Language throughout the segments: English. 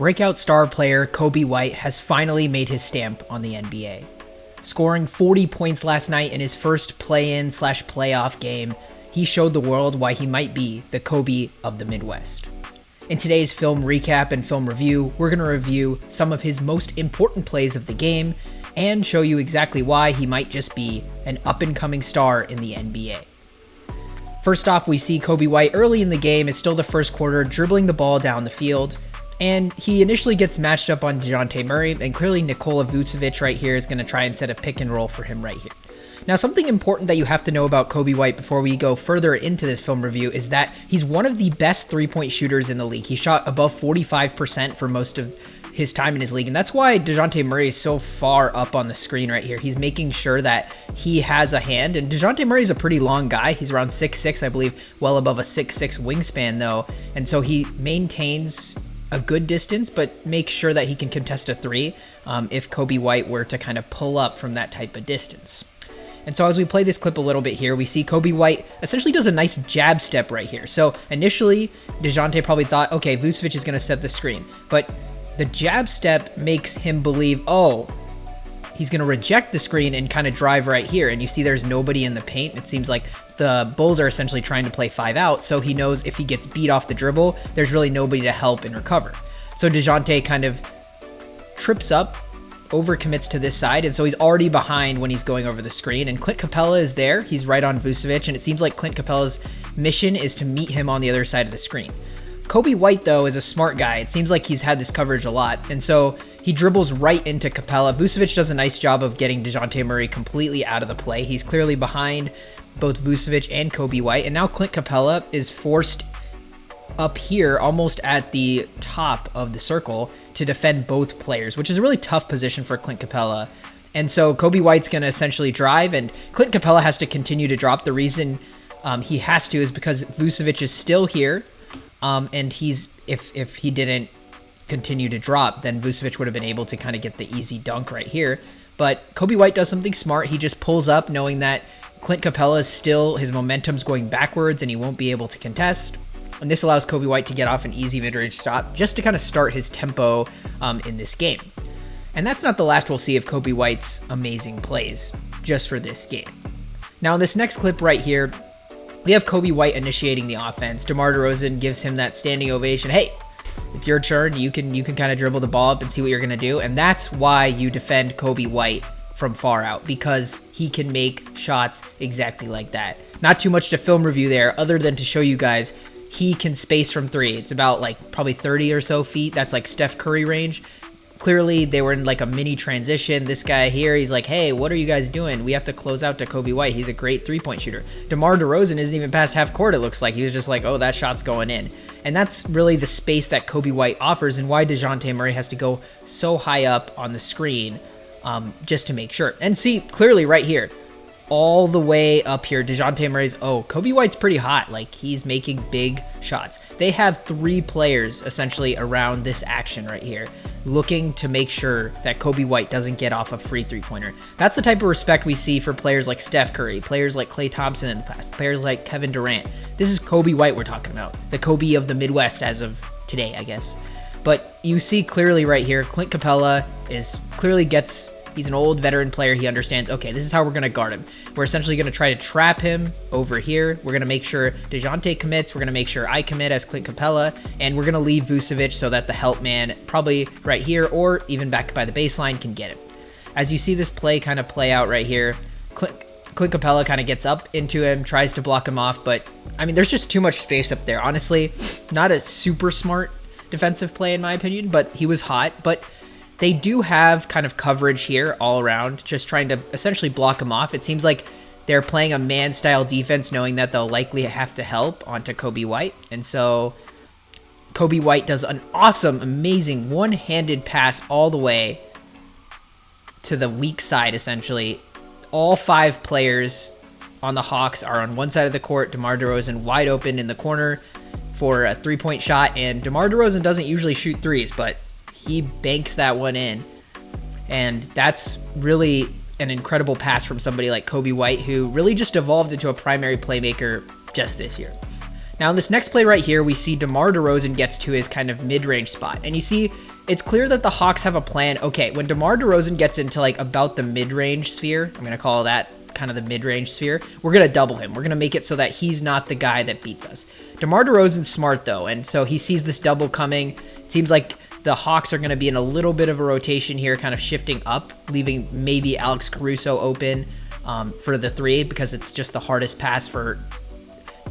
Breakout star player Coby White has finally made his stamp on the NBA. Scoring 40 points last night in his first play-in/playoff game, he showed the world why he might be the Kobe of the Midwest. In today's film recap and film review, we're going to review some of his most important plays of the game and show you exactly why he might just be an up-and-coming star in the NBA. First off, we see Coby White early in the game. It's still the first quarter, dribbling the ball down the field. And he initially gets matched up on DeJounte Murray, and clearly Nikola Vucevic right here is going to try and set a pick and roll for him right here. Now, something important that you have to know about Coby White before we go further into this film review is that he's one of the best three-point shooters in the league. He shot above 45% for most of his time in his league, and that's why DeJounte Murray is so far up on the screen right here. He's making sure that he has a hand, and DeJounte Murray is a pretty long guy. He's around 6'6", I believe, well above a 6'6" wingspan though, and so he maintains a good distance, but makes sure that he can contest a three if Coby White were to kind of pull up from that type of distance. And so as we play this clip a little bit here, we see Coby White essentially does a nice jab step right here. So initially, DeJounte probably thought, okay, Vucevic is going to set the screen, but the jab step makes him believe, oh, he's going to reject the screen and kind of drive right here. And you see there's nobody in the paint. It seems like the Bulls are essentially trying to play 5 out. So he knows if he gets beat off the dribble, there's really nobody to help and recover. So DeJounte kind of trips up, overcommits to this side. And so he's already behind when he's going over the screen. And Clint Capella is there. He's right on Vucevic. And it seems like Clint Capella's mission is to meet him on the other side of the screen. Coby White, though, is a smart guy. It seems like he's had this coverage a lot. And so he dribbles right into Capella. Vucevic does a nice job of getting DeJounte Murray completely out of the play. He's clearly behind both Vucevic and Coby White. And now Clint Capella is forced up here almost at the top of the circle to defend both players, which is a really tough position for Clint Capella. And so Coby White's going to essentially drive, and Clint Capella has to continue to drop. The reason he has to is because Vucevic is still here. And if he didn't continue to drop, then Vucevic would have been able to kind of get the easy dunk right here. But Coby White does something smart. He just pulls up knowing that Clint Capella is still, his momentum's going backwards and he won't be able to contest. And this allows Coby White to get off an easy mid-range shot just to kind of start his tempo in this game. And that's not the last we'll see of Coby White's amazing plays just for this game. Now in this next clip right here, we have Coby White initiating the offense. DeMar DeRozan gives him that standing ovation. Hey, it's your turn. You can kind of dribble the ball up and see what you're going to do. And that's why you defend Coby White from far out, because he can make shots exactly like that. Not too much to film review there other than to show you guys he can space from three. It's about like probably 30 or so feet. That's like Steph Curry range. Clearly, they were in like a mini transition. This guy here, he's like, hey, what are you guys doing? We have to close out to Coby White. He's a great three-point shooter. DeMar DeRozan isn't even past half court, it looks like. He was just like, oh, that shot's going in. And that's really the space that Coby White offers and why DeJounte Murray has to go so high up on the screen just to make sure. And see, clearly right here, all the way up here, DeJounte Murray's, oh, Coby White's pretty hot. Like, he's making big shots. They have 3 players essentially around this action right here, looking to make sure that Coby White doesn't get off a free three-pointer. That's the type of respect we see for players like Steph Curry, players like Klay Thompson in the past, players like Kevin Durant. This is Coby White we're talking about, the Kobe of the Midwest as of today, I guess. But you see clearly right here, Clint Capella he's an old veteran player. He understands, okay, this is how we're going to guard him. We're essentially going to try to trap him over here. We're going to make sure DeJounte commits. We're going to make sure I commit as Clint Capella. And we're going to leave Vucevic so that the help man, probably right here or even back by the baseline, can get him. As you see this play kind of play out right here, Clint Capella kind of gets up into him, tries to block him off. But, I mean, there's just too much space up there. Honestly, not a super smart defensive play in my opinion, but he was hot. But they do have kind of coverage here all around, just trying to essentially block him off. It seems like they're playing a man-style defense, knowing that they'll likely have to help onto Coby White. And so Coby White does an awesome, amazing one-handed pass all the way to the weak side, essentially. All 5 players on the Hawks are on one side of the court. DeMar DeRozan wide open in the corner for a three-point shot. And DeMar DeRozan doesn't usually shoot threes, but he banks that one in, and that's really an incredible pass from somebody like Coby White, who really just evolved into a primary playmaker just this year. Now in this next play right here, we see DeMar DeRozan gets to his kind of mid-range spot. And you see, it's clear that the Hawks have a plan. Okay, when DeMar DeRozan gets into like about the mid-range sphere, I'm going to call that kind of the mid-range sphere, we're going to double him. We're going to make it so that he's not the guy that beats us. DeMar DeRozan's smart though, and so he sees this double coming. It seems like the Hawks are going to be in a little bit of a rotation here, kind of shifting up, leaving maybe Alex Caruso open for the three, because it's just the hardest pass for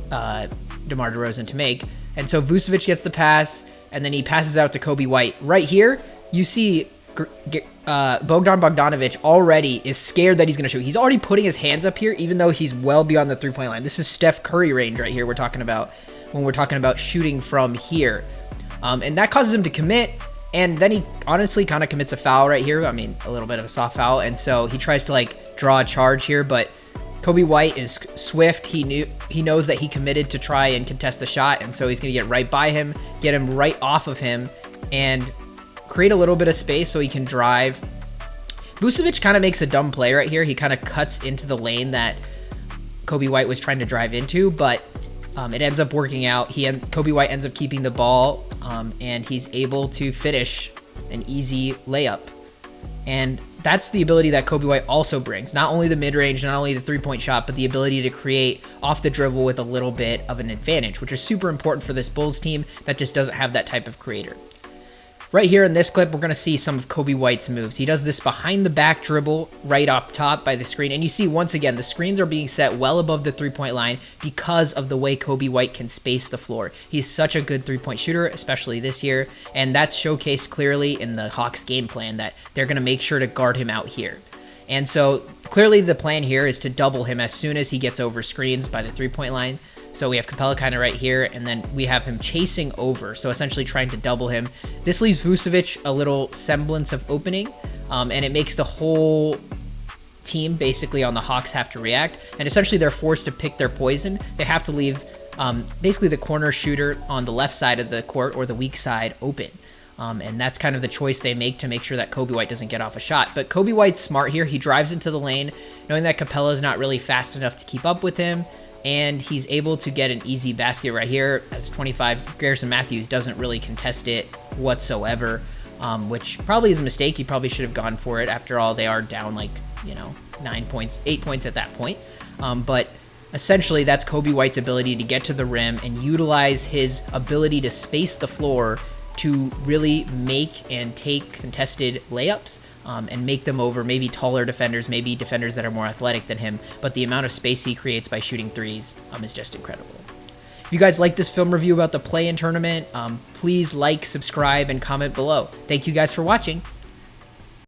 DeMar DeRozan to make. And so Vucevic gets the pass, and then he passes out to Coby White. Right here, you see Bogdan Bogdanovic already is scared that he's going to shoot. He's already putting his hands up here, even though he's well beyond the three-point line. This is Steph Curry range right here we're talking about when we're talking about shooting from here. And that causes him to commit, and then he honestly kind of commits a foul right here. I mean, a little bit of a soft foul, and so he tries to like draw a charge here, but Coby White is swift. He knows that he committed to try and contest the shot, and so he's going to get right by him, get him right off of him, and create a little bit of space so he can drive. Vucevic kind of makes a dumb play right here. He kind of cuts into the lane that Coby White was trying to drive into, but it ends up working out. Coby White ends up keeping the ball, and he's able to finish an easy layup. And that's the ability that Coby White also brings. Not only the mid-range, not only the three-point shot, but the ability to create off the dribble with a little bit of an advantage, which is super important for this Bulls team that just doesn't have that type of creator. Right here in this clip, we're going to see some of Coby White's moves. He does this behind the back dribble right up top by the screen. And you see, once again, the screens are being set well above the three-point line because of the way Coby White can space the floor. He's such a good three-point shooter, especially this year. And that's showcased clearly in the Hawks game plan that they're going to make sure to guard him out here. And so clearly the plan here is to double him as soon as he gets over screens by the three-point line. So we have Capella kind of right here, and then we have him chasing over, so essentially trying to double him. This leaves Vucevic a little semblance of opening, and it makes the whole team basically on the Hawks have to react, and essentially they're forced to pick their poison. They have to leave basically the corner shooter on the left side of the court or the weak side open. And that's kind of the choice they make to make sure that Coby White doesn't get off a shot. But Coby White's smart here. He drives into the lane, knowing that Capella is not really fast enough to keep up with him, and he's able to get an easy basket right here as 25. Garrison Matthews doesn't really contest it whatsoever, which probably is a mistake. He probably should have gone for it. After all, they are down like, 8 points at that point. But essentially, that's Coby White's ability to get to the rim and utilize his ability to space the floor to really make and take contested layups and make them over maybe taller defenders, maybe defenders that are more athletic than him. But the amount of space he creates by shooting threes is just incredible. If you guys like this film review about the play-in tournament, please like, subscribe, and comment below. Thank you guys for watching.